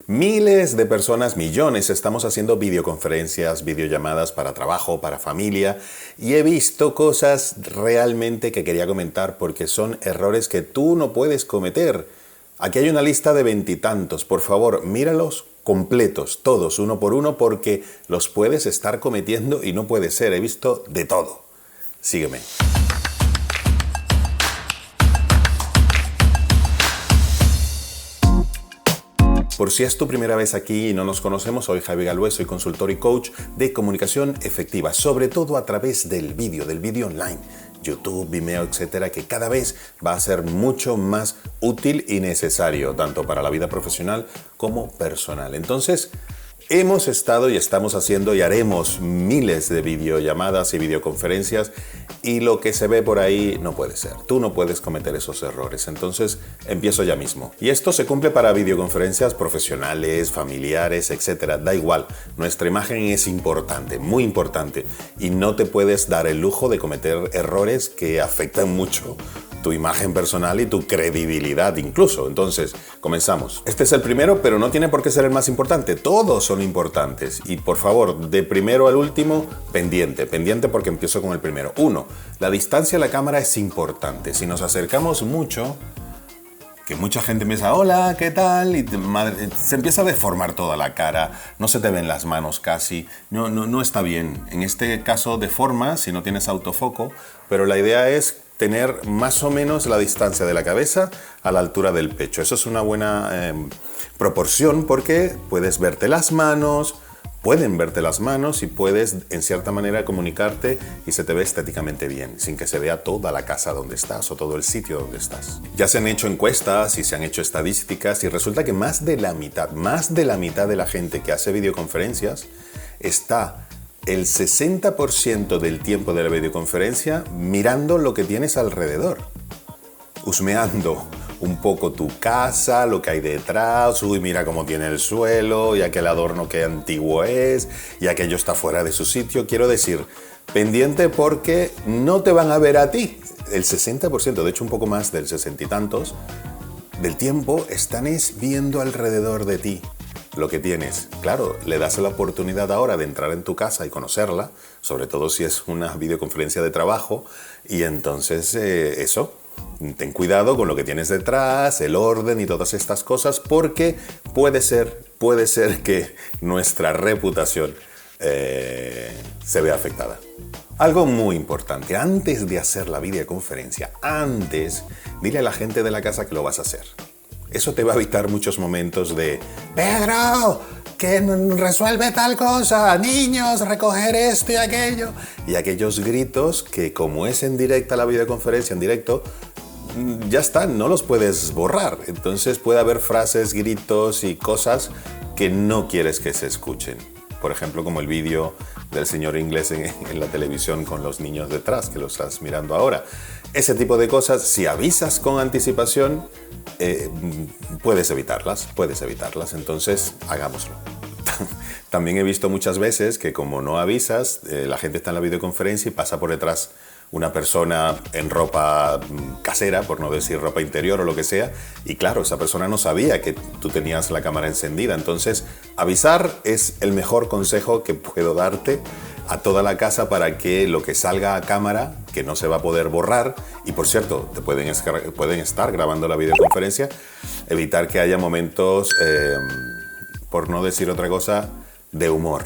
Miles de personas, millones, estamos haciendo videoconferencias, videollamadas para trabajo, para familia, y he visto cosas realmente que quería comentar porque son errores que tú no puedes cometer. Aquí hay una lista de 20 y tantos, por favor, míralos completos, todos, uno por uno, porque los puedes estar cometiendo y no puede ser, he visto de todo. Sígueme. Por si es tu primera vez aquí y no nos conocemos, soy Javi Galué, soy consultor y coach de comunicación efectiva, sobre todo a través del vídeo online, YouTube, Vimeo, etcétera, que cada vez va a ser mucho más útil y necesario, tanto para la vida profesional como personal. Entonces, hemos estado y estamos haciendo y haremos miles de videollamadas y videoconferencias y lo que se ve por ahí no puede ser. Tú no puedes cometer esos errores. Entonces, empiezo ya mismo. Y esto se cumple para videoconferencias profesionales, familiares, etc. Da igual. Nuestra imagen es importante, muy importante. Y no te puedes dar el lujo de cometer errores que afectan mucho tu imagen personal y tu credibilidad incluso. Entonces, comenzamos. Este es el primero, pero no tiene por qué ser el más importante. Todos son importantes. Y por favor, de primero al último, pendiente porque empiezo con el primero. 1. La distancia a la cámara es importante. Si nos acercamos mucho, que mucha gente me dice, hola, ¿qué tal? Y se empieza a deformar toda la cara, no se te ven las manos casi, no está bien. En este caso deforma si no tienes autofoco, pero la idea es tener más o menos la distancia de la cabeza a la altura del pecho. Eso es una buena proporción porque puedes verte las manos, pueden verte las manos y puedes en cierta manera comunicarte y se te ve estéticamente bien, sin que se vea toda la casa donde estás o todo el sitio donde estás. Ya se han hecho encuestas y se han hecho estadísticas y resulta que más de la mitad de la gente que hace videoconferencias está el 60% del tiempo de la videoconferencia mirando lo que tienes alrededor, husmeando un poco tu casa, lo que hay detrás, uy, mira cómo tiene el suelo, y aquel adorno que antiguo es, y aquello está fuera de su sitio. Quiero decir, pendiente porque no te van a ver a ti. El 60%, de hecho un poco más del 60 y tantos, del tiempo están viendo alrededor de ti lo que tienes. Claro, le das la oportunidad ahora de entrar en tu casa y conocerla, sobre todo si es una videoconferencia de trabajo, y entonces eso, ten cuidado con lo que tienes detrás, el orden y todas estas cosas, porque puede ser que nuestra reputación se vea afectada. Algo muy importante, antes de hacer la videoconferencia, dile a la gente de la casa que lo vas a hacer. Eso te va a evitar muchos momentos de Pedro, que resuelve tal cosa, niños, recoger esto y aquello. Y aquellos gritos que como es en directa la videoconferencia, en directo, ya están, no los puedes borrar. Entonces puede haber frases, gritos y cosas que no quieres que se escuchen. Por ejemplo, como el vídeo del señor inglés en la televisión con los niños detrás, que lo estás mirando ahora. Ese tipo de cosas, si avisas con anticipación, puedes evitarlas. Entonces, hagámoslo. También he visto muchas veces que como no avisas, la gente está en la videoconferencia y pasa por detrás una persona en ropa casera, por no decir ropa interior o lo que sea, y claro, esa persona no sabía que tú tenías la cámara encendida. Entonces, avisar es el mejor consejo que puedo darte a toda la casa para que lo que salga a cámara, que no se va a poder borrar, y por cierto, te pueden estar grabando la videoconferencia, evitar que haya momentos, por no decir otra cosa, de humor.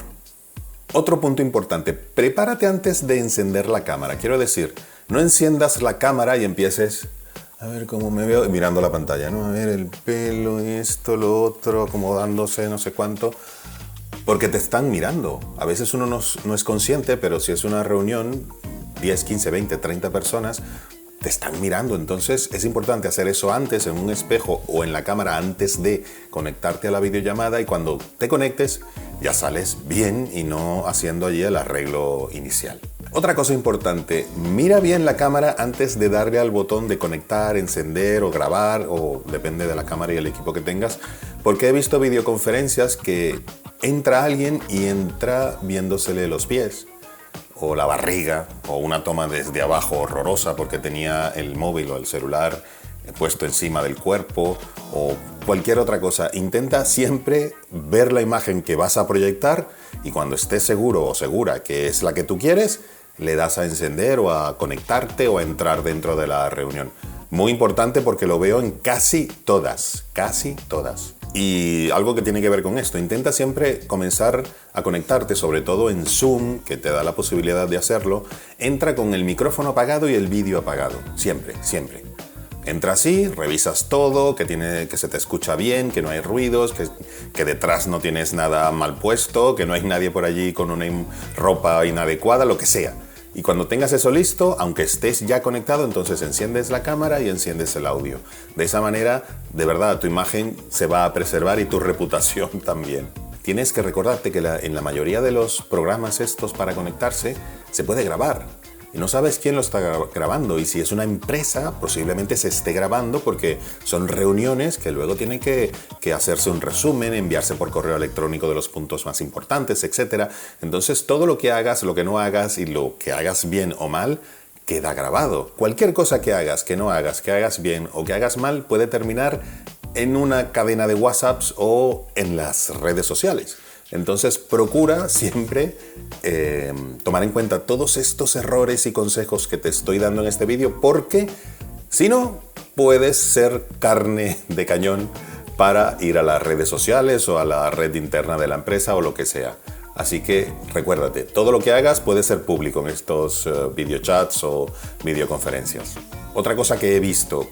Otro punto importante, prepárate antes de encender la cámara. Quiero decir, no enciendas la cámara y empieces a ver cómo me veo mirando la pantalla, ¿no? A ver el pelo, esto, lo otro, acomodándose, no sé cuánto, porque te están mirando. A veces uno no es consciente, pero si es una reunión, 10, 15, 20, 30 personas, te están mirando. Entonces es importante hacer eso antes en un espejo o en la cámara antes de conectarte a la videollamada, y cuando te conectes ya sales bien y no haciendo allí el arreglo inicial. Otra cosa importante, mira bien la cámara antes de darle al botón de conectar, encender o grabar, o depende de la cámara y el equipo que tengas, porque he visto videoconferencias que entra alguien y entra viéndosele los pies o la barriga, o una toma desde abajo horrorosa porque tenía el móvil o el celular puesto encima del cuerpo, o cualquier otra cosa. Intenta siempre ver la imagen que vas a proyectar y cuando estés seguro o segura que es la que tú quieres, le das a encender o a conectarte o a entrar dentro de la reunión. Muy importante porque lo veo en casi todas. Y algo que tiene que ver con esto, intenta siempre comenzar a conectarte, sobre todo en Zoom, que te da la posibilidad de hacerlo. Entra con el micrófono apagado y el vídeo apagado, siempre. Entra así, revisas todo, que se te escucha bien, que no hay ruidos, que detrás no tienes nada mal puesto, que no hay nadie por allí con una ropa inadecuada, lo que sea. Y cuando tengas eso listo, aunque estés ya conectado, entonces enciendes la cámara y enciendes el audio. De esa manera, de verdad, tu imagen se va a preservar y tu reputación también. Tienes que recordarte que en la mayoría de los programas estos para conectarse, se puede grabar. Y no sabes quién lo está grabando. Y si es una empresa, posiblemente se esté grabando porque son reuniones que luego tienen que hacerse un resumen, enviarse por correo electrónico de los puntos más importantes, etc. Entonces, todo lo que hagas, lo que no hagas y lo que hagas bien o mal, queda grabado. Cualquier cosa que hagas, que no hagas, que hagas bien o que hagas mal, puede terminar en una cadena de WhatsApps o en las redes sociales. Entonces procura siempre tomar en cuenta todos estos errores y consejos que te estoy dando en este vídeo porque si no, puedes ser carne de cañón para ir a las redes sociales o a la red interna de la empresa o lo que sea. Así que recuérdate, todo lo que hagas puede ser público en estos videochats o videoconferencias. Otra cosa que he visto,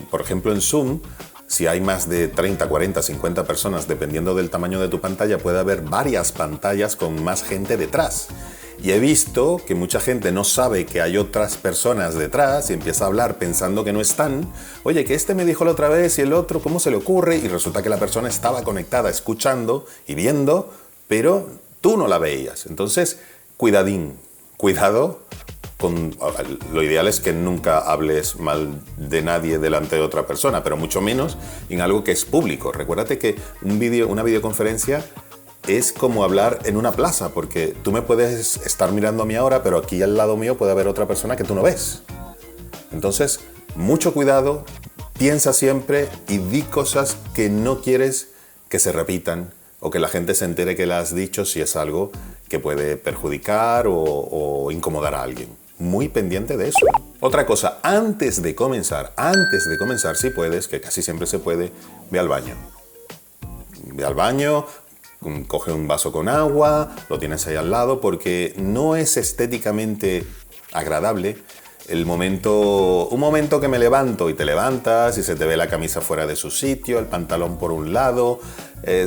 por ejemplo en Zoom, si hay más de 30, 40, 50 personas, dependiendo del tamaño de tu pantalla, puede haber varias pantallas con más gente detrás. Y he visto que mucha gente no sabe que hay otras personas detrás y empieza a hablar pensando que no están. Oye, que este me dijo la otra vez y el otro, ¿cómo se le ocurre? Y resulta que la persona estaba conectada, escuchando y viendo, pero tú no la veías. Entonces, cuidado. Lo ideal es que nunca hables mal de nadie delante de otra persona, pero mucho menos en algo que es público. Recuérdate que una videoconferencia es como hablar en una plaza, porque tú me puedes estar mirando a mí ahora, pero aquí al lado mío puede haber otra persona que tú no ves. Entonces, mucho cuidado, piensa siempre y di cosas que no quieres que se repitan o que la gente se entere que la has dicho si es algo que puede perjudicar o incomodar a alguien. Muy pendiente de eso. Otra cosa, antes de comenzar, si puedes, que casi siempre se puede, ve al baño. Ve al baño, coge un vaso con agua, lo tienes ahí al lado, porque no es estéticamente agradable un momento que me levanto y te levantas y se te ve la camisa fuera de su sitio, el pantalón por un lado.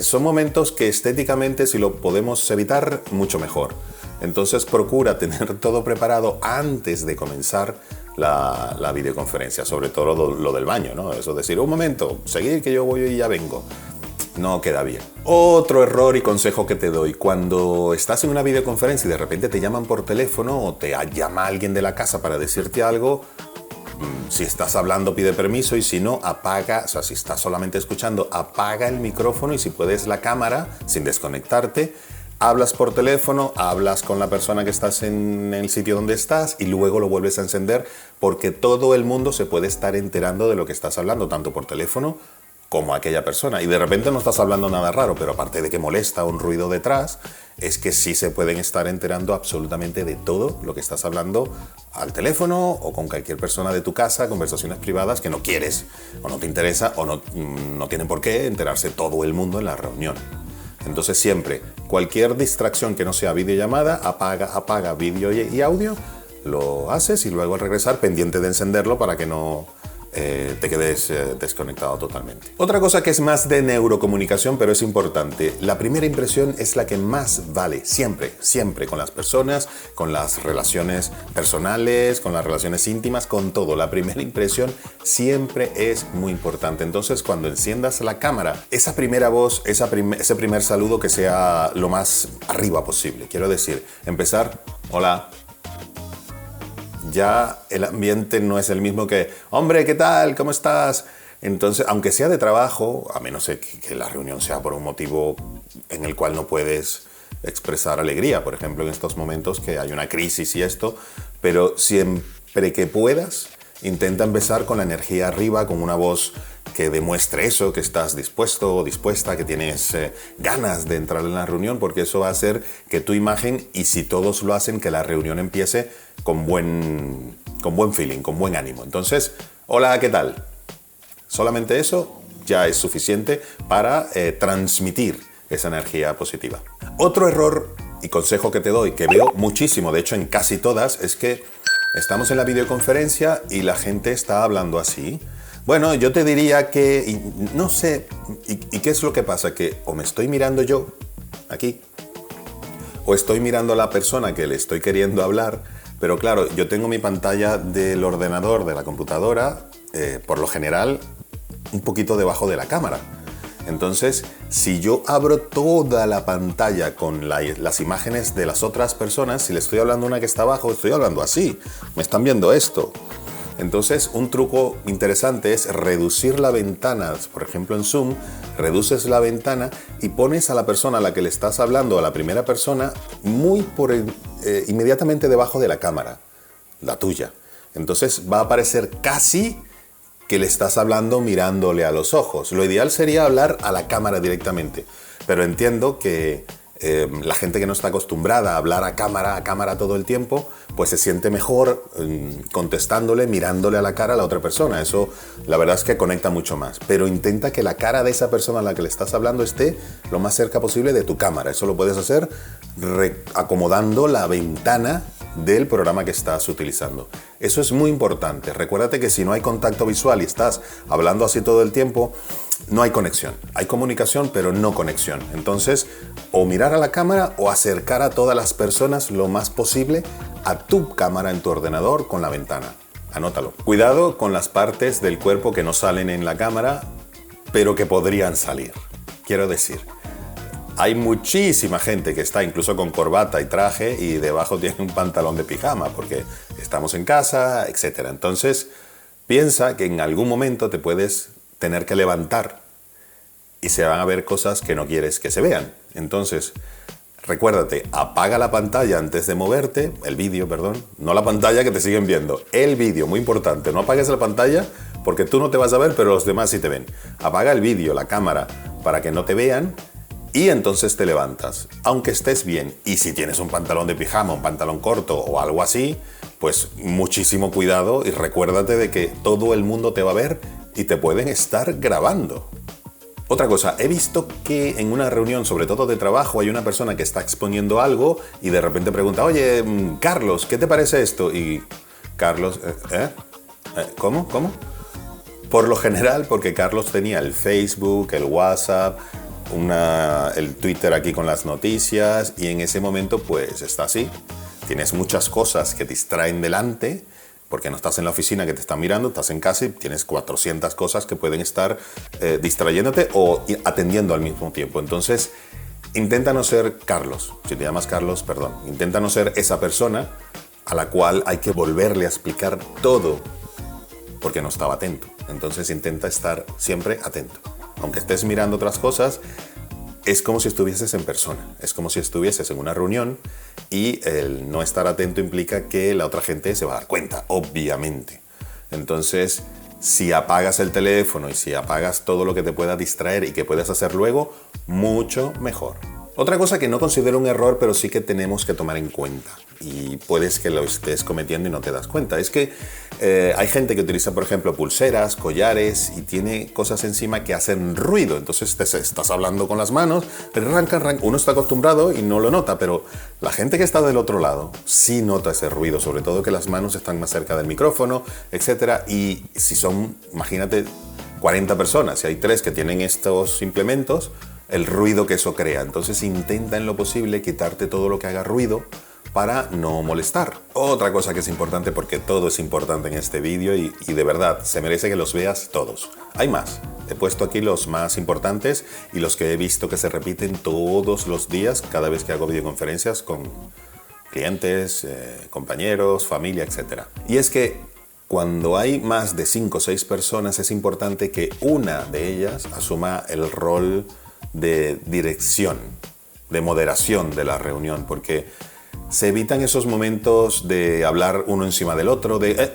Son momentos que estéticamente, si lo podemos evitar, mucho mejor. Entonces procura tener todo preparado antes de comenzar la videoconferencia, sobre todo lo del baño, ¿no? Eso de decir, un momento, seguir que yo voy y ya vengo. No queda bien. Otro error y consejo que te doy, cuando estás en una videoconferencia y de repente te llaman por teléfono o te llama alguien de la casa para decirte algo, si estás hablando pide permiso y si no, apaga, o sea, si estás solamente escuchando, apaga el micrófono y si puedes la cámara sin desconectarte. Hablas por teléfono, hablas con la persona que estás en el sitio donde estás y luego lo vuelves a encender porque todo el mundo se puede estar enterando de lo que estás hablando, tanto por teléfono como aquella persona. Y de repente no estás hablando nada raro, pero aparte de que molesta un ruido detrás, es que sí se pueden estar enterando absolutamente de todo lo que estás hablando al teléfono o con cualquier persona de tu casa, conversaciones privadas que no quieres o no te interesa o no tienen por qué enterarse todo el mundo en la reunión. Entonces siempre, cualquier distracción que no sea videollamada, apaga vídeo y audio, lo haces y luego al regresar pendiente de encenderlo para que no te quedes desconectado totalmente. Otra cosa que es más de neurocomunicación, pero es importante, la primera impresión es la que más vale, siempre con las personas, con las relaciones personales, con las relaciones íntimas, con todo. La primera impresión siempre es muy importante. Entonces, cuando enciendas la cámara, esa primera voz, ese primer saludo que sea lo más arriba posible. Quiero decir, empezar, hola. Ya el ambiente no es el mismo que, hombre, ¿qué tal? ¿Cómo estás? Entonces, aunque sea de trabajo, a menos que la reunión sea por un motivo en el cual no puedes expresar alegría, por ejemplo, en estos momentos que hay una crisis y esto, pero siempre que puedas, intenta empezar con la energía arriba, con una voz que demuestre eso, que estás dispuesto o dispuesta, que tienes ganas de entrar en la reunión, porque eso va a hacer que tu imagen, y si todos lo hacen, que la reunión empiece con buen feeling, con buen ánimo. Entonces, hola, ¿qué tal? Solamente eso ya es suficiente para transmitir esa energía positiva. Otro error y consejo que te doy, que veo muchísimo, de hecho en casi todas, es que estamos en la videoconferencia y la gente está hablando así. Bueno, yo te diría que, no sé, ¿y qué es lo que pasa? Que o me estoy mirando yo, aquí, o estoy mirando a la persona que le estoy queriendo hablar, pero claro, yo tengo mi pantalla del ordenador, de la computadora, por lo general, un poquito debajo de la cámara. Entonces, si yo abro toda la pantalla con las imágenes de las otras personas, si le estoy hablando a una que está abajo, estoy hablando así. Me están viendo esto. Entonces, un truco interesante es reducir la ventana. Por ejemplo, en Zoom, reduces la ventana y pones a la persona a la que le estás hablando, a la primera persona, inmediatamente debajo de la cámara, la tuya. Entonces, va a aparecer casi que le estás hablando mirándole a los ojos. Lo ideal sería hablar a la cámara directamente, pero entiendo que la gente que no está acostumbrada a hablar a cámara todo el tiempo, pues se siente mejor contestándole, mirándole a la cara a la otra persona. Eso la verdad es que conecta mucho más. Pero intenta que la cara de esa persona a la que le estás hablando esté lo más cerca posible de tu cámara. Eso lo puedes hacer acomodando la ventana del programa que estás utilizando. Eso es muy importante. Recuérdate que si no hay contacto visual y estás hablando así todo el tiempo, no hay conexión. Hay comunicación, pero no conexión. Entonces, o mirar a la cámara o acercar a todas las personas lo más posible a tu cámara en tu ordenador con la ventana. Anótalo. Cuidado con las partes del cuerpo que no salen en la cámara, pero que podrían salir. Quiero decir, hay muchísima gente que está incluso con corbata y traje y debajo tiene un pantalón de pijama porque estamos en casa, etc. Entonces, piensa que en algún momento te puedes tener que levantar y se van a ver cosas que no quieres que se vean. Entonces, recuérdate, apaga la pantalla antes de moverte, el vídeo, perdón, no la pantalla que te siguen viendo, el vídeo, muy importante, no apagues la pantalla porque tú no te vas a ver, pero los demás sí te ven. Apaga el vídeo, la cámara, para que no te vean. Y entonces te levantas, aunque estés bien. Y si tienes un pantalón de pijama, un pantalón corto o algo así, pues muchísimo cuidado y recuérdate de que todo el mundo te va a ver y te pueden estar grabando. Otra cosa, he visto que en una reunión, sobre todo de trabajo, hay una persona que está exponiendo algo y de repente pregunta, oye, Carlos, ¿qué te parece esto? Y Carlos, ¿cómo? Por lo general, porque Carlos tenía el Facebook, el WhatsApp, el Twitter aquí con las noticias y en ese momento pues está así. Tienes muchas cosas que te distraen delante porque no estás en la oficina que te están mirando, estás en casa y tienes 400 cosas que pueden estar distrayéndote o atendiendo al mismo tiempo. Entonces, intenta no ser Carlos. Si te llamas Carlos, perdón. Intenta no ser esa persona a la cual hay que volverle a explicar todo porque no estaba atento. Entonces, intenta estar siempre atento. Aunque estés mirando otras cosas, es como si estuvieses en persona, es como si estuvieses en una reunión y el no estar atento implica que la otra gente se va a dar cuenta, obviamente. Entonces, si apagas el teléfono y si apagas todo lo que te pueda distraer y que puedas hacer luego, mucho mejor. Otra cosa que no considero un error, pero sí que tenemos que tomar en cuenta, y puedes que lo estés cometiendo y no te das cuenta, es que hay gente que utiliza, por ejemplo, pulseras, collares y tiene cosas encima que hacen ruido. Entonces estás hablando con las manos, arranca. Uno está acostumbrado y no lo nota, pero la gente que está del otro lado sí nota ese ruido, sobre todo que las manos están más cerca del micrófono, etc. Y si son, imagínate, 40 personas, si hay 3 que tienen estos implementos, el ruido que eso crea. Entonces intenta en lo posible quitarte todo lo que haga ruido para no molestar. Otra cosa que es importante, porque todo es importante en este vídeo y de verdad se merece que los veas todos. Hay más. He puesto aquí los más importantes y los que he visto que se repiten todos los días cada vez que hago videoconferencias con clientes, compañeros, familia, etc. Y es que cuando hay más de 5 o 6 personas es importante que una de ellas asuma el rol de dirección, de moderación de la reunión, porque se evitan esos momentos de hablar uno encima del otro, de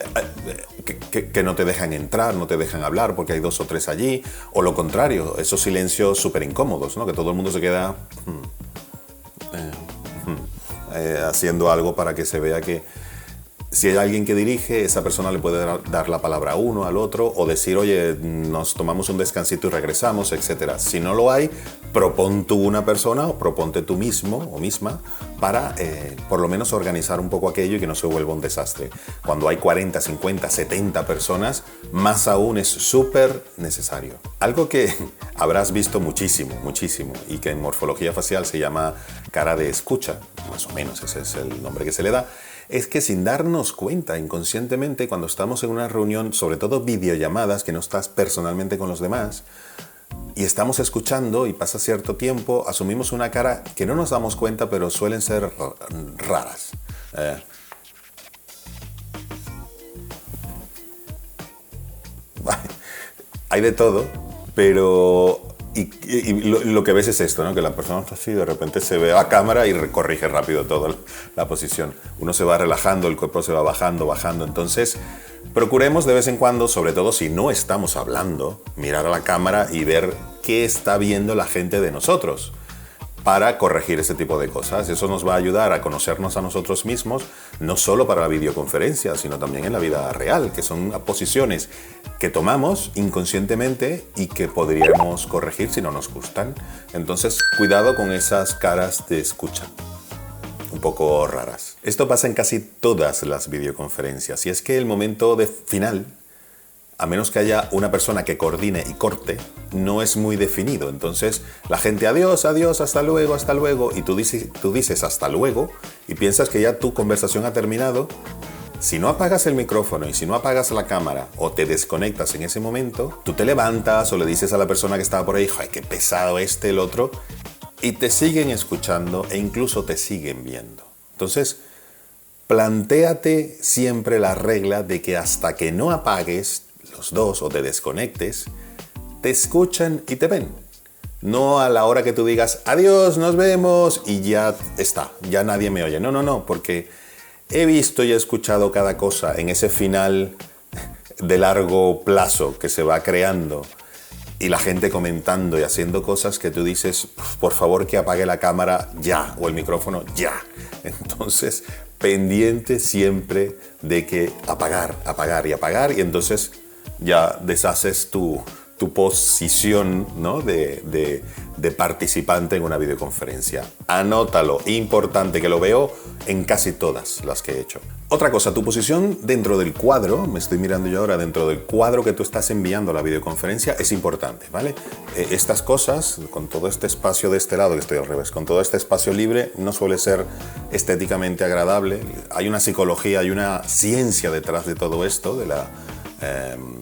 que no te dejan entrar, no te dejan hablar porque hay 2 o 3 allí, o lo contrario, esos silencios súper incómodos, ¿no? Que todo el mundo se queda haciendo algo para que se vea que si hay alguien que dirige, esa persona le puede dar la palabra a uno, al otro, o decir, oye, nos tomamos un descansito y regresamos, etc. Si no lo hay, propon tú una persona o proponte tú mismo o misma para por lo menos organizar un poco aquello y que no se vuelva un desastre. Cuando hay 40, 50, 70 personas, más aún es súper necesario. Algo que habrás visto muchísimo, muchísimo, y que en morfología facial se llama cara de escucha, más o menos ese es el nombre que se le da, es que sin darnos cuenta inconscientemente, cuando estamos en una reunión, sobre todo videollamadas, que no estás personalmente con los demás, y estamos escuchando y pasa cierto tiempo, asumimos una cara que no nos damos cuenta, pero suelen ser raras. Hay de todo, pero lo que ves es esto, ¿no? Que la persona está así, de repente se ve a cámara y corrige rápido toda la posición. Uno se va relajando, el cuerpo se va bajando. Entonces, procuremos de vez en cuando, sobre todo si no estamos hablando, mirar a la cámara y ver qué está viendo la gente de nosotros para corregir ese tipo de cosas. Eso nos va a ayudar a conocernos a nosotros mismos, no solo para la videoconferencia, sino también en la vida real, que son posiciones que tomamos inconscientemente y que podríamos corregir si no nos gustan. Entonces, cuidado con esas caras de escucha, un poco raras. Esto pasa en casi todas las videoconferencias, y es que el momento final, a menos que haya una persona que coordine y corte, no es muy definido. Entonces, la gente, adiós, adiós, hasta luego, y tú dices hasta luego, y piensas que ya tu conversación ha terminado. Si no apagas el micrófono y si no apagas la cámara o te desconectas en ese momento, tú te levantas o le dices a la persona que estaba por ahí, ¡ay, qué pesado el otro! Y te siguen escuchando e incluso te siguen viendo. Entonces, plantéate siempre la regla de que hasta que no apagues los dos o te desconectes, te escuchan y te ven. No a la hora que tú digas, adiós, nos vemos, y ya está, ya nadie me oye. No, porque he visto y he escuchado cada cosa en ese final de largo plazo que se va creando, y la gente comentando y haciendo cosas que tú dices, por favor que apague la cámara ya, o el micrófono ya. Entonces, pendiente siempre de que apagar, y entonces ya deshaces tu posición, ¿no? de participante en una videoconferencia. Anótalo, importante, que lo veo en casi todas las que he hecho. Otra cosa, tu posición dentro del cuadro, me estoy mirando yo ahora, dentro del cuadro que tú estás enviando a la videoconferencia, es importante, ¿vale? Estas cosas, con todo este espacio de este lado, que estoy al revés, con todo este espacio libre, no suele ser estéticamente agradable. Hay una psicología, hay una ciencia detrás de todo esto, de la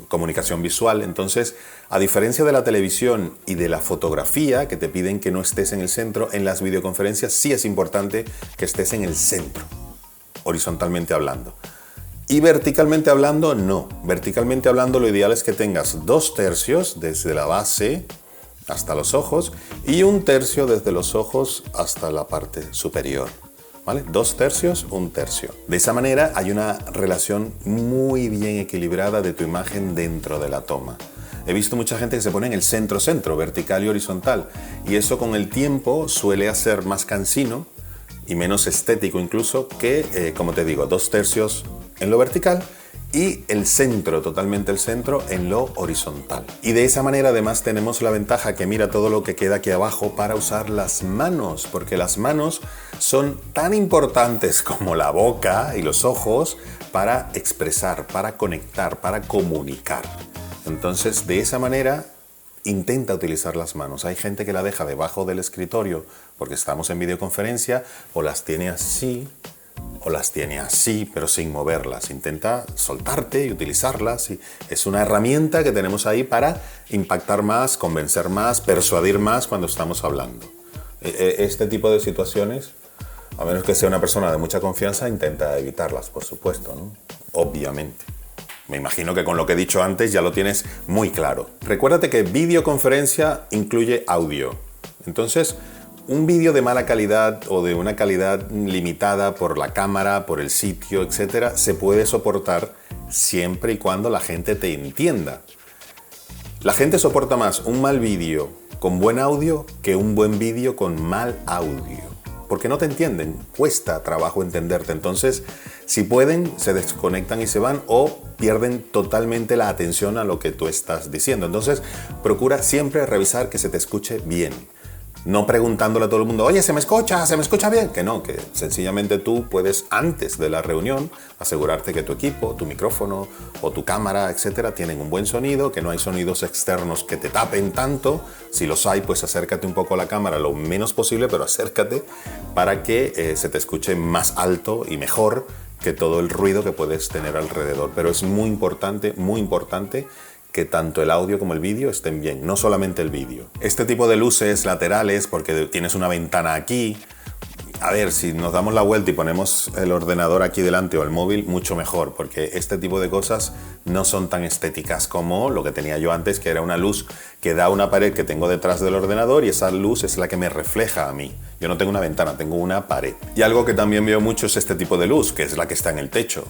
comunicación visual. Entonces, a diferencia de la televisión y de la fotografía, que te piden que no estés en el centro, en las videoconferencias sí es importante que estés en el centro, horizontalmente hablando. Y verticalmente hablando, no. Verticalmente hablando, lo ideal es que tengas 2/3 desde la base hasta los ojos y 1/3 desde los ojos hasta la parte superior. ¿Vale? 2/3, 1/3. De esa manera hay una relación muy bien equilibrada de tu imagen dentro de la toma. He visto mucha gente que se pone en el centro, vertical y horizontal, y eso con el tiempo suele hacer más cansino y menos estético incluso que, como te digo, 2/3 en lo vertical y el centro, totalmente el centro, en lo horizontal. Y de esa manera además tenemos la ventaja que mira todo lo que queda aquí abajo para usar las manos, porque las manos son tan importantes como la boca y los ojos para expresar, para conectar, para comunicar. Entonces, de esa manera, intenta utilizar las manos. Hay gente que la deja debajo del escritorio porque estamos en videoconferencia, o las tiene así, o las tiene así, pero sin moverlas. Intenta soltarte y utilizarlas. Y es una herramienta que tenemos ahí para impactar más, convencer más, persuadir más cuando estamos hablando. Este tipo de situaciones, a menos que sea una persona de mucha confianza, intenta evitarlas, por supuesto, ¿no? Obviamente. Me imagino que con lo que he dicho antes ya lo tienes muy claro. Recuérdate que videoconferencia incluye audio. Entonces, un vídeo de mala calidad o de una calidad limitada por la cámara, por el sitio, etc., se puede soportar siempre y cuando la gente te entienda. La gente soporta más un mal vídeo con buen audio que un buen vídeo con mal audio. Porque no te entienden, cuesta trabajo entenderte. Entonces, si pueden, se desconectan y se van o pierden totalmente la atención a lo que tú estás diciendo. Entonces, procura siempre revisar que se te escuche bien. No preguntándole a todo el mundo, oye, ¿se me escucha bien? Que no, que sencillamente tú puedes antes de la reunión asegurarte que tu equipo, tu micrófono o tu cámara, etcétera, tienen un buen sonido, que no hay sonidos externos que te tapen tanto. Si los hay, pues acércate un poco a la cámara lo menos posible, pero acércate para que se te escuche más alto y mejor que todo el ruido que puedes tener alrededor. Pero es muy importante que tanto el audio como el vídeo estén bien, no solamente el vídeo. Este tipo de luces laterales, porque tienes una ventana aquí, a ver, si nos damos la vuelta y ponemos el ordenador aquí delante o el móvil, mucho mejor, porque este tipo de cosas no son tan estéticas como lo que tenía yo antes, que era una luz que da una pared que tengo detrás del ordenador y esa luz es la que me refleja a mí. Yo no tengo una ventana, tengo una pared. Y algo que también veo mucho es este tipo de luz, que es la que está en el techo.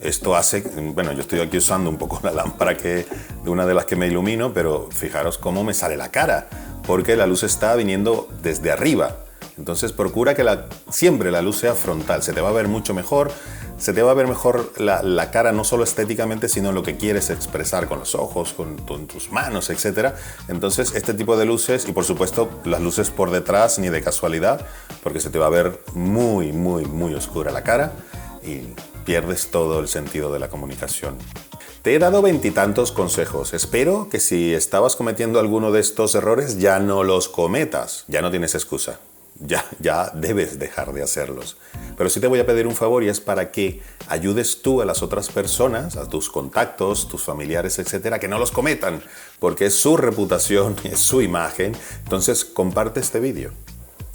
Esto hace, bueno, yo estoy aquí usando un poco la lámpara de una de las que me ilumino, pero fijaros cómo me sale la cara, porque la luz está viniendo desde arriba. Entonces procura que siempre la luz sea frontal, se te va a ver mucho mejor, se te va a ver mejor la cara no solo estéticamente, sino lo que quieres expresar con los ojos, con tus manos, etc. Entonces este tipo de luces, y por supuesto las luces por detrás ni de casualidad, porque se te va a ver muy, muy, muy oscura la cara y pierdes todo el sentido de la comunicación. Te he dado 20 y tantos consejos. Espero que si estabas cometiendo alguno de estos errores ya no los cometas. Ya no tienes excusa. Ya debes dejar de hacerlos. Pero sí te voy a pedir un favor y es para que ayudes tú a las otras personas, a tus contactos, tus familiares, etcétera, que no los cometan, porque es su reputación, es su imagen. Entonces comparte este vídeo.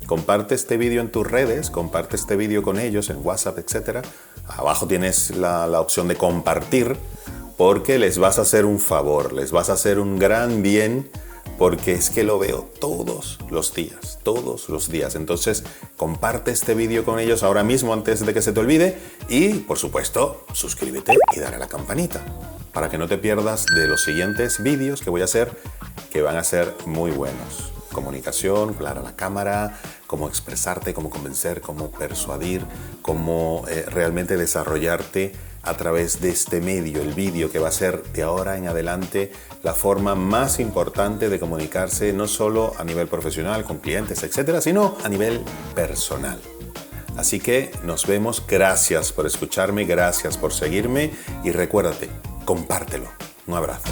Comparte este vídeo en tus redes, comparte este vídeo con ellos en WhatsApp, etc. Abajo tienes la opción de compartir porque les vas a hacer un favor, les vas a hacer un gran bien porque es que lo veo todos los días. Entonces, comparte este vídeo con ellos ahora mismo antes de que se te olvide y, por supuesto, suscríbete y dale a la campanita para que no te pierdas de los siguientes vídeos que voy a hacer, que van a ser muy buenos. Comunicación, clara la cámara, cómo expresarte, cómo convencer, cómo persuadir, cómo realmente desarrollarte a través de este medio, el vídeo, que va a ser de ahora en adelante la forma más importante de comunicarse, no solo a nivel profesional, con clientes, etcétera, sino a nivel personal. Así que nos vemos, gracias por escucharme, gracias por seguirme y recuérdate, compártelo. Un abrazo.